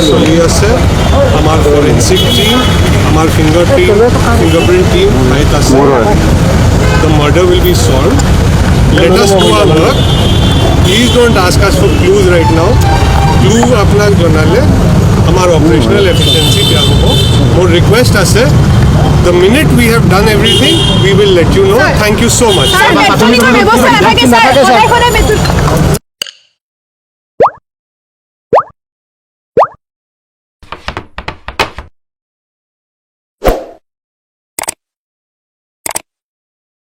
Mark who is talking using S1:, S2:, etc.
S1: চলি আছে আমাৰ ফৰেনচিক টিম আমাৰ fingerprint team ঠাইত আছে the murder will be solved let us do our work please don't ask us for clues right now clue আপোনাক জনালে আমাৰ operational efficiency বেয়া হ'ব মোৰ request আছে the minute we have done everything we will let you know thank you so much